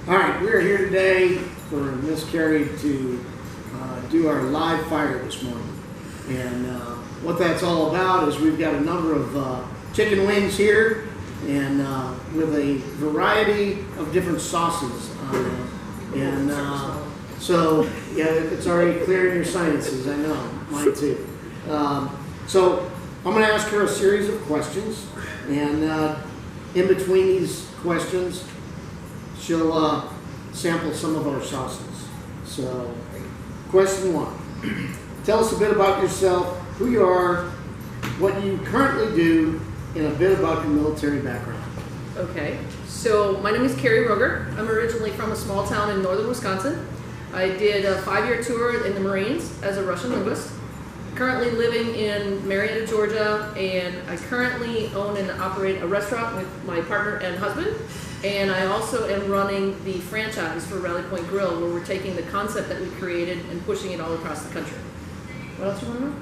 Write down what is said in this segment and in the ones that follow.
All right, we are here today for Miss Carrie to do our live fire this morning. And what that's all about is we've got a number of chicken wings here and with a variety of different sauces on them. And so, yeah, it's already clearing your sinuses, I know, mine too. So I'm going to ask her a series of questions, and in between these questions, she'll sample some of our sauces. So, question one. Tell us a bit about yourself, who you are, what you currently do, and a bit about your military background. Okay, so my name is Carrie Roeger. I'm originally from a small town in northern Wisconsin. I did a 5-year tour in the Marines as a Russian linguist. Currently living in Marietta, Georgia, and I currently own and operate a restaurant with my partner and husband. And I also am running the franchise for Rally Point Grille, where we're taking the concept that we created and pushing it all across the country. What else do you want to know?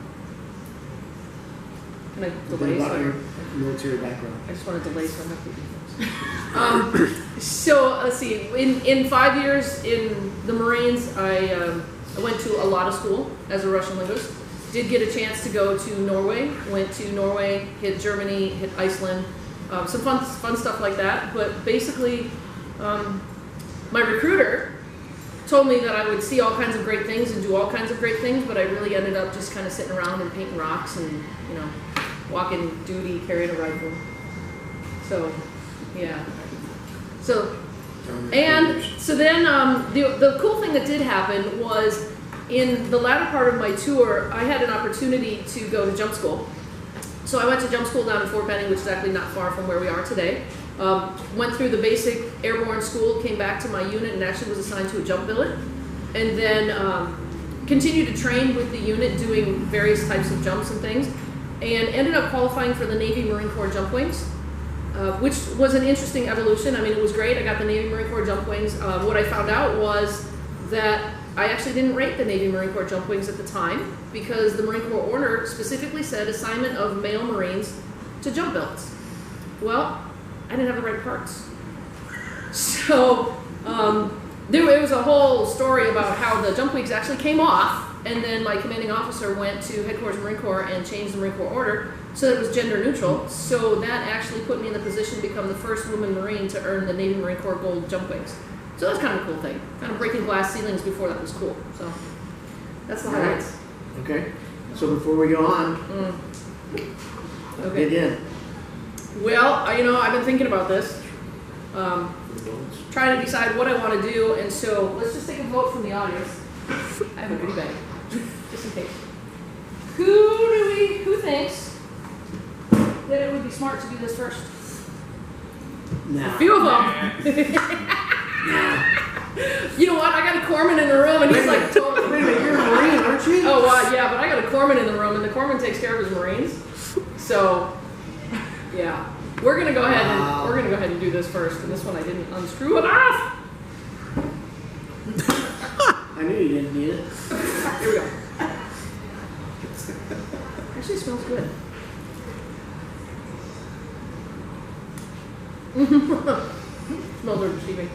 Can I delay? About your military background. I just want to delay so I'm not so let's see. In 5 years in the Marines, I went to a lot of school as a Russian linguist. Did get a chance to go to Norway. Went to Norway, hit Germany, hit Iceland. Some fun stuff like that. But basically, my recruiter told me that I would see all kinds of great things and do all kinds of great things, but I really ended up just kind of sitting around and painting rocks and, walking duty, carrying a rifle. So, yeah. So then the cool thing that did happen was in the latter part of my tour, I had an opportunity to go to jump school. So I went to jump school down in Fort Benning, which is actually not far from where we are today. Went through the basic airborne school, came back to my unit and actually was assigned to a jump billet. And then continued to train with the unit doing various types of jumps and things. And ended up qualifying for the Navy Marine Corps jump wings, which was an interesting evolution. I mean, it was great. I got the Navy Marine Corps jump wings. What I found out was that I actually didn't rate the Navy Marine Corps jump wings at the time because the Marine Corps order specifically said assignment of male Marines to jump billets. Well, I didn't have the right parts. So it was a whole story about how the jump wings actually came off, and then my commanding officer went to Headquarters Marine Corps and changed the Marine Corps order so that it was gender neutral. So that actually put me in the position to become the first woman Marine to earn the Navy Marine Corps Gold jump wings. So that was kind of a cool thing. Kind of breaking glass ceilings before that was cool. So that's the highlights. Okay. So before we go on, okay. dig in. Well, I've been thinking about this, trying to decide what I want to do, and so let's just take a vote from the audience. I have a goodie bag, just in case. Who thinks that it would be smart to do this first? No. A few of them. You know what? I got a corpsman in the room, and he's like totally. Wait a minute, you're a Marine, aren't you? Oh, yeah, but I got a corpsman in the room, and the corpsman takes care of his Marines. So, yeah, we're gonna go ahead and do this first. And this one I didn't unscrew it off. I knew you didn't need it. Here we go. Actually, it smells good. Smells are deceiving.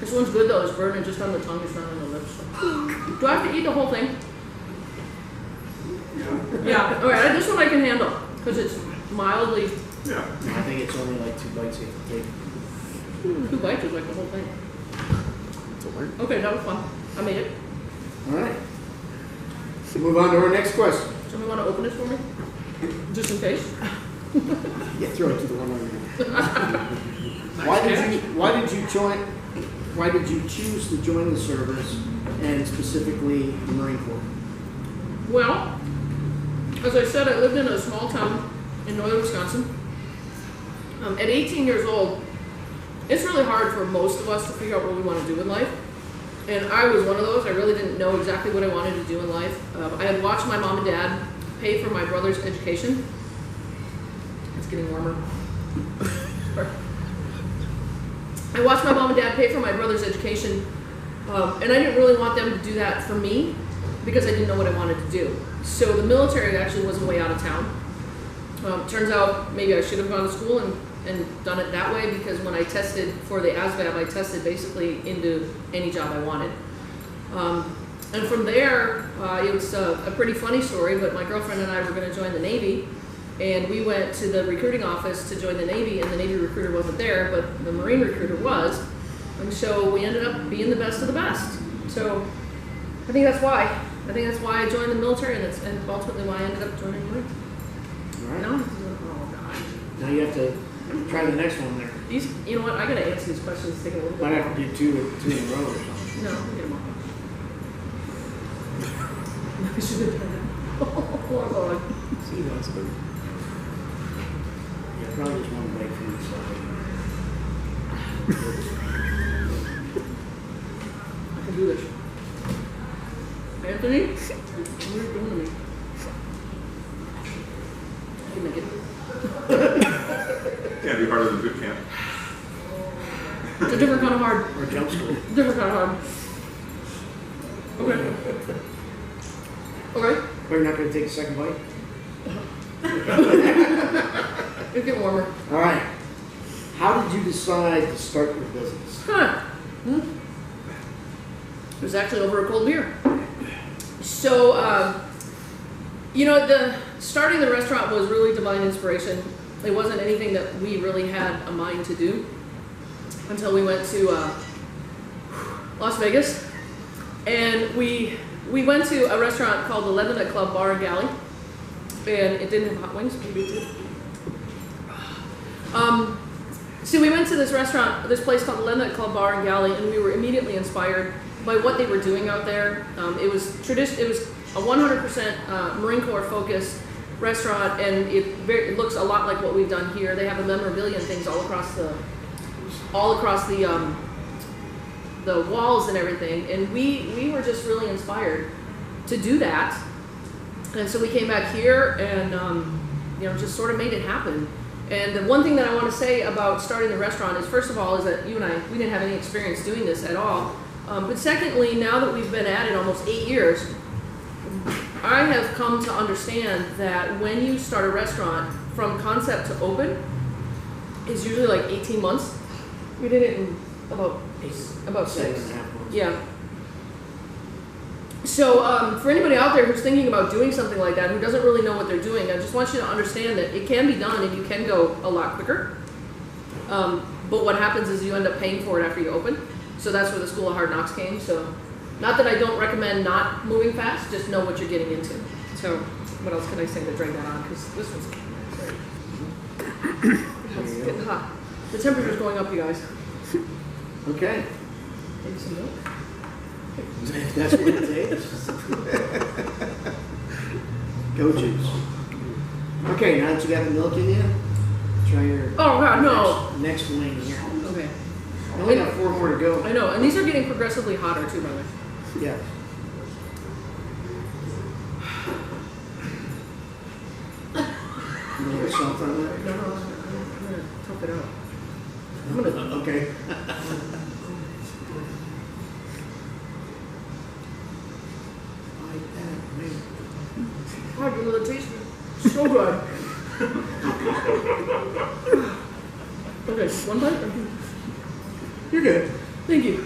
This one's good though. It's burning just on the tongue. It's not on the lips. So. Do I have to eat the whole thing? Yeah. All right. This one I can handle because it's mildly. Yeah. I think it's only like 2 bites you have to take. 2 bites is like the whole thing. Okay, that was fun. I made it. All right. Move on to our next question. Somebody want to open this for me? Just in case. Yeah, throw it to the one over here. Why did you choose to join the service, and specifically the Marine Corps? Well, as I said, I lived in a small town in northern Wisconsin. At 18 years old, it's really hard for most of us to figure out what we want to do in life. And I was one of those. I really didn't know exactly what I wanted to do in life. I had watched my mom and dad pay for my brother's education. It's getting warmer. I watched my mom and dad pay for my brother's education, and I didn't really want them to do that for me because I didn't know what I wanted to do. So the military actually was a way out of town. Turns out maybe I should have gone to school and done it that way, because when I tested for the ASVAB, I tested basically into any job I wanted. And from there, it was a pretty funny story, but my girlfriend and I were going to join the Navy, and we went to the recruiting office to join the Navy, and the Navy recruiter wasn't there, but the Marine recruiter was, and so we ended up being the best of the best. So I think that's why. I think that's why I joined the military, and ultimately why I ended up joining the Marine. All right. No? Oh, God. Now you have to try the next one there. You know what? I gotta answer these questions. Take a little bit. Might have to do two in a row or something. No, I'll get them all. I should have done that. Oh, God. See, that's good. Yeah, probably just one break from this side. I can do this. Anthony, what are you doing to me? I can make it. Can't be harder than boot camp. It's a different kind of hard. Or jump school. Different kind of hard. Okay. Okay. But you're not going to take a second bite? It's getting warmer. All right. How did you decide to start your business? Huh. It was actually over a cold beer. So, you know, starting the restaurant was really divine inspiration. It wasn't anything that we really had a mind to do until we went to Las Vegas. And we went to a restaurant called the Lebanon Club Bar and Galley. And it didn't have hot wings, maybe it did. So we went to this restaurant, this place called the Lebanon Club Bar and Galley, and we were immediately inspired by what they were doing out there. It was a 100% Marine Corps focused restaurant, and it looks a lot like what we've done here. They have a memorabilia and things all across the walls and everything, and we were just really inspired to do that. And so we came back here and you know, just sort of made it happen. And the one thing that I want to say about starting the restaurant is, first of all, is that you and I, we didn't have any experience doing this at all. But secondly, now that we've been at it almost 8 years, I have come to understand that when you start a restaurant, from concept to open, is usually like 18 months. We did it in about 6. 7.5 months. Yeah. So for anybody out there who's thinking about doing something like that, who doesn't really know what they're doing, I just want you to understand that it can be done and you can go a lot quicker. But what happens is you end up paying for it after you open. So that's where the School of Hard Knocks came. So not that I don't recommend not moving fast, just know what you're getting into. So what else can I say to drag that on? Because this one's it's getting hot. The temperature's going up, you guys. Okay. Maybe some milk. If that's what it takes. Go juice. Okay, now that you got the milk in you, try your Oh God, no. next wing here. Okay. We only got 4 more to go. I know, and these are getting progressively hotter too, by the way. Yeah. You want salt on that? No, I'm gonna tough it out. I'm gonna. Okay. Like that, man. God, you know the taste is so good. Okay, one bite. You're good. Thank you.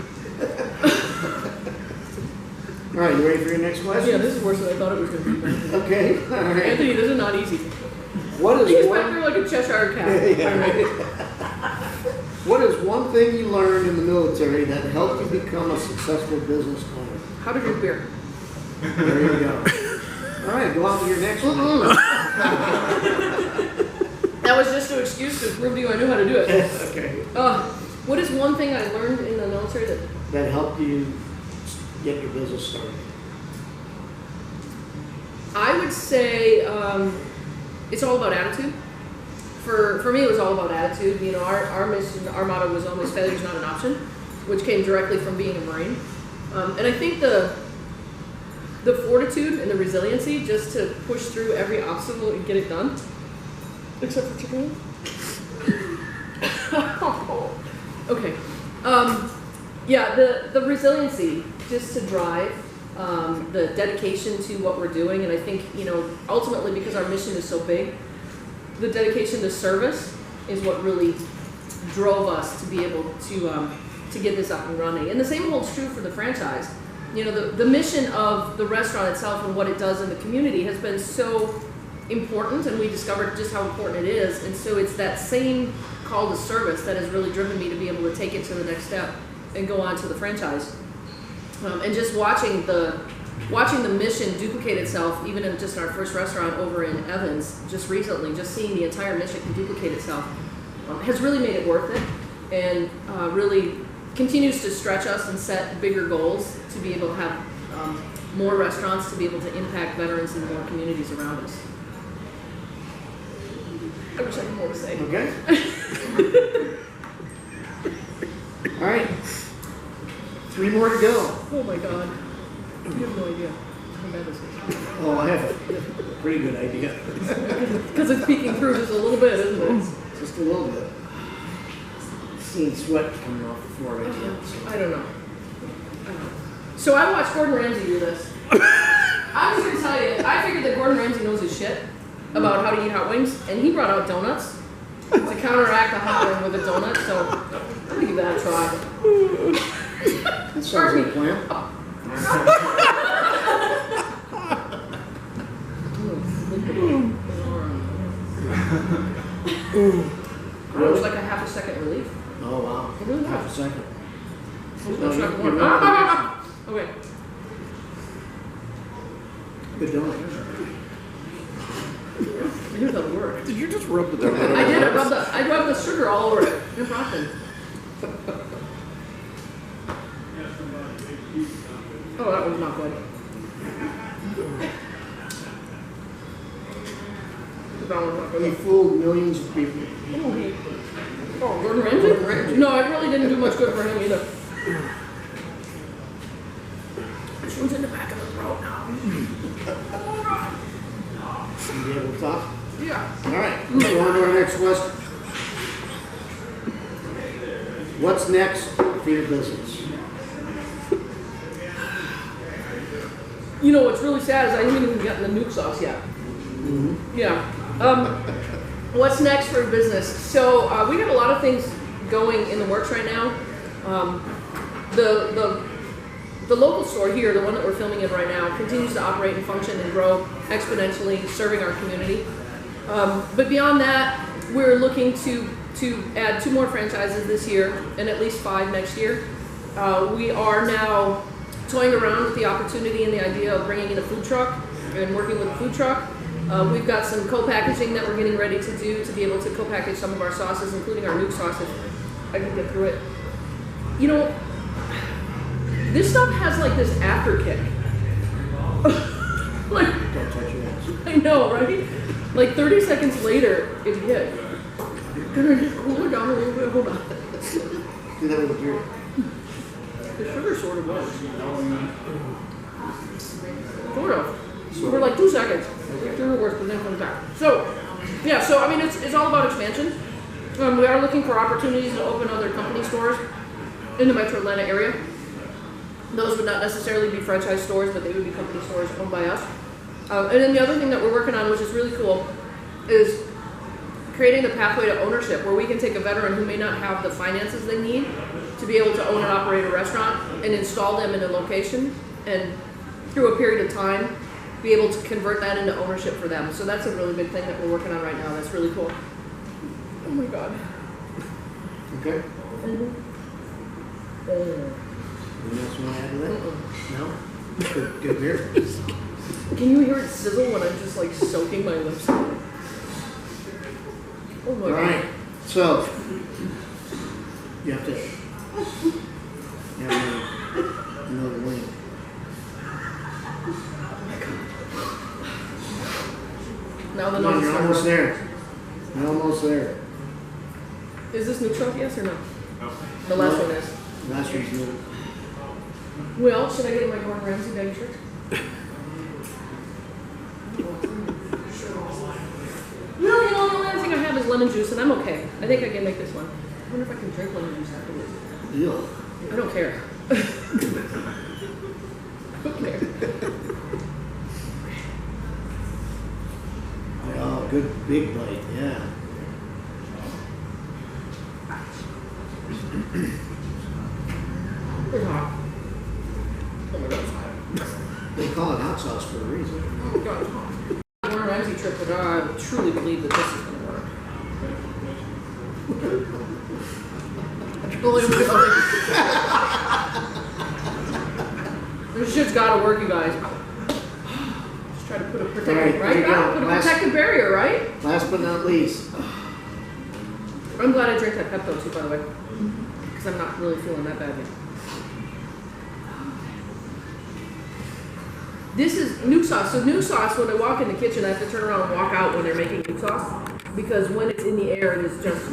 All right, you ready for your next question? Yeah, this is worse than I thought it was going to be. Okay, all right. Anthony, this is not easy. What He's is back one? there like a Cheshire cat. Yeah. What is one thing you learned in the military that helped you become a successful business owner? How to drink beer. There you go. All right, go on to your next one. That was just an excuse to prove to you I knew how to do it. Okay. What is one thing I learned in the military that That helped you get your business started? I would say it's all about attitude. For me, it was all about attitude. You know, our mission, our motto was always failure is not an option, which came directly from being a Marine. And I think the fortitude and the resiliency just to push through every obstacle and get it done, except for chicken. Okay. Yeah, the resiliency just to drive, the dedication to what we're doing, and I think, you know, ultimately because our mission is so big, the dedication to service is what really drove us to be able to get this up and running. And the same holds true for the franchise. You know, the mission of the restaurant itself and what it does in the community has been so important, and we discovered just how important it is. And so it's that same call to service that has really driven me to be able to take it to the next step and go on to the franchise. And just watching the mission duplicate itself, even in just our first restaurant over in Evans, just recently, just seeing the entire mission duplicate itself has really made it worth it, and really continues to stretch us and set bigger goals to be able to have more restaurants to be able to impact veterans in more communities around us. I wish I had more to say. Okay. All right. 3 more to go. Oh my God. You have no idea how bad this is. Oh, I have a pretty good idea. Because it's peeking through just a little bit, isn't it? Just a little bit. Seeing sweat coming off the floor right now. I don't know. So I watched Gordon Ramsay do this. I was going to tell you, I figured that Gordon Ramsay knows his shit about how to eat hot wings, and he brought out donuts to counteract a hot wing with a donut, so I'm going to give that a try. That sounds like a plan. It was like a half a second relief. Oh, wow. It really Half a was. second. Okay. Good donut. Here's the word. Did you just rub the donut? I did. I rubbed the sugar all over it. No problem. Oh, that was not good. That was not He good. fooled millions of people. Oh, Gordon Ramsay? No, it really didn't do much good for him either. This one's in the back of the throat now. You be able to talk? Yeah. All right. Let's go on to our next question. What's next for your business? You know what's really sad is I haven't even gotten the nuke sauce yet. Mm-hmm. Yeah. What's next for business? So we got a lot of things going in the works right now. The local store here, the one that we're filming in right now, continues to operate and function and grow exponentially, serving our community. But beyond that, we're looking to add 2 more franchises this year and at least 5 next year. We are now toying around with the opportunity and the idea of bringing in a food truck and working with a food truck. We've got some co-packaging that we're getting ready to do to be able to co-package some of our sauces, including our nuke sauce, if I can get through it. You know, this stuff has like this after kick. Like, Don't touch your ass. I know, right? Like 30 seconds later, it hit. Can I just cool it down a little bit? Hold on. Do that with a beer. The sugar sort of works. Sort of. For like 2 seconds. Sugar works, but then comes back. So, yeah, so I mean, it's all about expansion. We are looking for opportunities to open other company stores in the Metro Atlanta area. Those would not necessarily be franchise stores, but they would be company stores owned by us. And then the other thing that we're working on, which is really cool, is creating the pathway to ownership, where we can take a veteran who may not have the finances they need to be able to own and operate a restaurant and install them in a location, and through a period of time, be able to convert that into ownership for them. So that's a really big thing that we're working on right now. That's really cool. Oh my God. Okay. Mm-hmm. Anything else you want to add to that? No? Good beer. Can you hear it sizzle when I'm just like soaking my lips in it? Oh my All God. right. So, you have to another wing. Now the Come on, nose you're is almost there. You're almost there. Is this neutral? Yes or no? The last one is. Last one's new. Well, should I get my Gordon Ramsay bag shirt? No, you know, the only other thing I have is lemon juice, and I'm okay. I think I can make this one. I wonder if I can drink lemon juice afterwards. Ew. I don't care. I don't care. Oh, good big bite, yeah. It's hot. Oh my god, it's hot. They call it hot sauce for a reason. Oh my god, it's hot. Gordon Ramsey trip, but I truly believe that this is going to work. This shit's got to work, you guys. Just try to put a protective, right? Put a protective barrier, right? Last but not least. I'm glad I drank that Pepto too, by the way, because I'm not really feeling that bad yet. This is nuke sauce. So nuke sauce, when I walk in the kitchen, I have to turn around and walk out when they're making nuke sauce, because when it's in the air, it is just,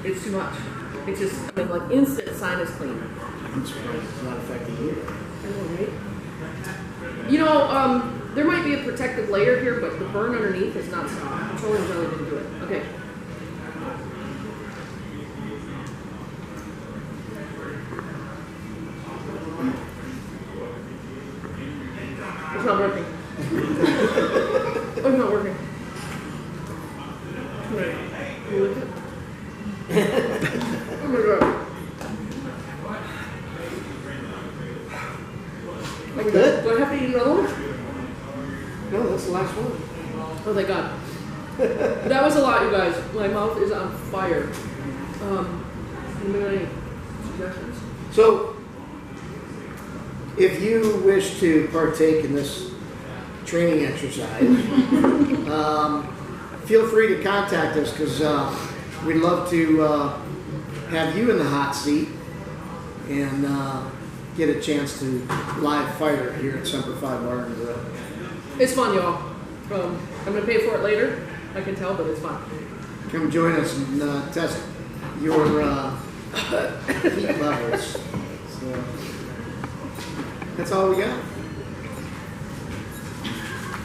it's too much. It's just, I mean, like instant sinus clean. I'm surprised it's not affecting you. I know, right? You know, there might be a protective layer here, but the burn underneath is not stopped. Petroleum jelly didn't do it. Okay. It's not working. Oh, it's not working. Right. You lick it? Oh my god. Like good? Do I have to eat another one? No, that's the last one. Oh thank god. That was a lot, you guys. My mouth is on fire. Anybody suggestions? So, if you wish to partake in this training exercise, feel free to contact us because we'd love to have you in the hot seat and get a chance to live fire here at Semper Fi Bar Grille. It's fun, y'all. I'm going to pay for it later. I can tell, but it's fun. Come join us and test your heat levels. So, that's all we got.